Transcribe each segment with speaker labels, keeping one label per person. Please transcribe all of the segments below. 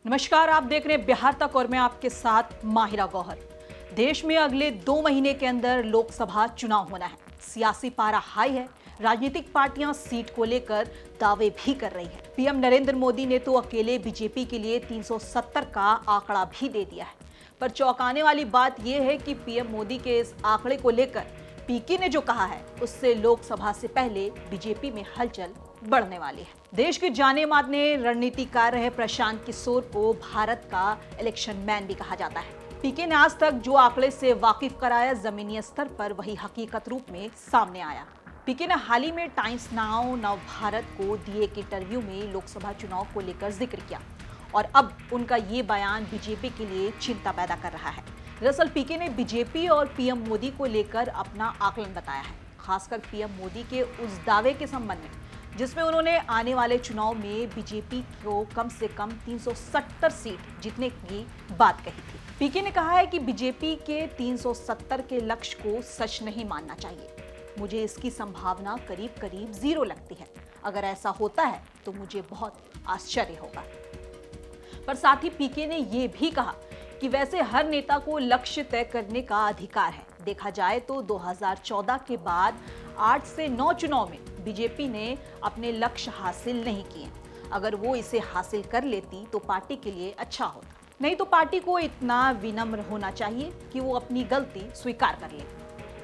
Speaker 1: नमस्कार, आप देख रहे हैं बिहार तक और मैं आपके साथ माहिरा गौहर। देश में अगले 2 महीने के अंदर लोकसभा चुनाव होना है। सियासी पारा हाई है। राजनीतिक पार्टियां सीट को लेकर दावे भी कर रही हैं। पीएम नरेंद्र मोदी ने तो अकेले बीजेपी के लिए 370 का आंकड़ा भी दे दिया है। पर चौंकाने वाली बात यह है कि पीएम मोदी के इस आंकड़े को लेकर पीके ने जो कहा है उससे लोकसभा से पहले बीजेपी में हलचल बढ़ने वाली है। देश के जाने माने रणनीतिकार रहे प्रशांत किशोर को भारत का इलेक्शन मैन भी कहा जाता है। पीके ने आज तक जो आंकड़े से वाकिफ कराया, जमीनी स्तर पर वही हकीकत रूप में सामने आया। पीके ने हाल ही में टाइम्स नाउ नव भारत को दिए एक इंटरव्यू में लोकसभा चुनाव को लेकर जिक्र किया और अब उनका ये बयान बीजेपी के लिए चिंता पैदा कर रहा है। दरअसल पीके ने बीजेपी और पीएम मोदी को लेकर अपना आकलन बताया है, खासकर पीएम मोदी के उस दावे के संबंध में जिसमें उन्होंने आने वाले चुनाव में बीजेपी को कम से कम 370 सीट जीतने की बात कही थी। पीके ने कहा है कि बीजेपी के 370 के लक्ष्य को सच नहीं मानना चाहिए। मुझे इसकी संभावना करीब करीब 0 लगती है। अगर ऐसा होता है तो मुझे बहुत आश्चर्य होगा। पर साथ ही पीके ने यह भी कहा कि वैसे हर नेता को लक्ष्य तय करने का अधिकार है। देखा जाए तो 2014 के बाद 8 से 9 चुनाव में बीजेपी ने अपने लक्ष्य हासिल नहीं किए। अगर वो इसे हासिल कर लेती तो पार्टी के लिए अच्छा होता। नहीं तो पार्टी को इतना विनम्र होना चाहिए कि वो अपनी गलती स्वीकार कर ले।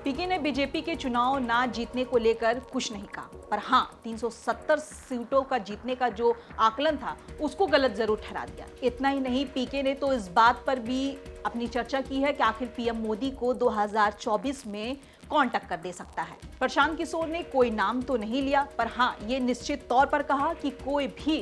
Speaker 1: पीके ने बीजेपी के चुनाव ना जीतने को लेकर कुछ नहीं कहा, पर हाँ 370 सीटों का जीतने का जो आकलन था उसको गलत जरूर ठहरा दिया। इतना ही नहीं, पीके ने तो इस बात पर भी अपनी चर्चा की है कि आखिर पीएम मोदी को 2024 में कौन टक्कर दे सकता है। प्रशांत किशोर ने कोई नाम तो नहीं लिया, पर हाँ ये निश्चित तौर पर कहा कि कोई भी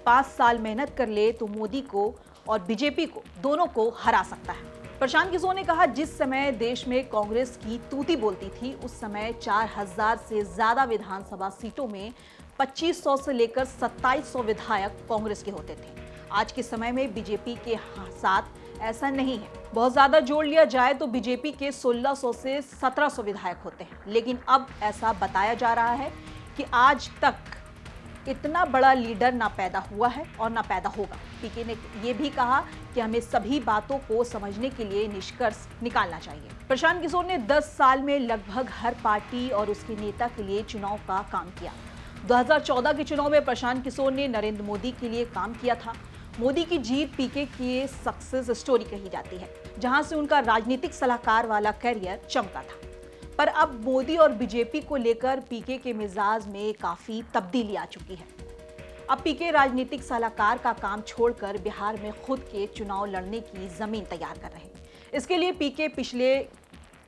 Speaker 1: 5 साल मेहनत कर ले तो मोदी को और बीजेपी को दोनों को हरा सकता है। प्रशांत किशोर ने कहा, जिस समय देश में कांग्रेस की तूती बोलती थी उस समय 4000 से ज्यादा विधानसभा सीटों में 2500 से लेकर 2700 विधायक कांग्रेस के होते थे। आज के समय में बीजेपी के साथ ऐसा नहीं है। बहुत ज्यादा जोड़ लिया जाए तो बीजेपी के 1600 से 1700 विधायक होते हैं, लेकिन अब ऐसा बताया जा रहा है कि आज तक इतना बड़ा लीडर ना पैदा हुआ है और ना पैदा होगा। पीके ने यह भी कहा कि हमें सभी बातों को समझने के लिए निष्कर्ष निकालना चाहिए। प्रशांत किशोर ने 10 साल में लगभग हर पार्टी और उसके नेता के लिए चुनाव का काम किया। 2014 के चुनाव में प्रशांत किशोर ने नरेंद्र मोदी के लिए काम किया था। मोदी की जीत पीके की सक्सेस स्टोरी कही जाती है, जहां से उनका राजनीतिक सलाहकार वाला करियर चमका था। पर अब मोदी और बीजेपी को लेकर पीके के मिजाज में काफी तब्दीली आ चुकी है। अब पीके राजनीतिक सलाहकार का काम छोड़कर बिहार में खुद के चुनाव लड़ने की जमीन तैयार कर रहे हैं। इसके लिए पीके पिछले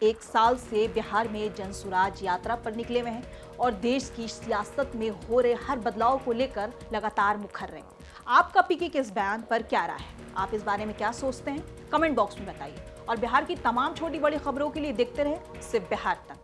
Speaker 1: 1 साल से बिहार में जनसुराज यात्रा पर निकले हुए हैं और देश की सियासत में हो रहे हर बदलाव को लेकर लगातार मुखर रहे हैं। आपका पीके के इस बयान पर क्या राय है? आप इस बारे में क्या सोचते हैं? कमेंट बॉक्स में बताइए और बिहार की तमाम छोटी बड़ी खबरों के लिए देखते रहे सिर्फ बिहार तक।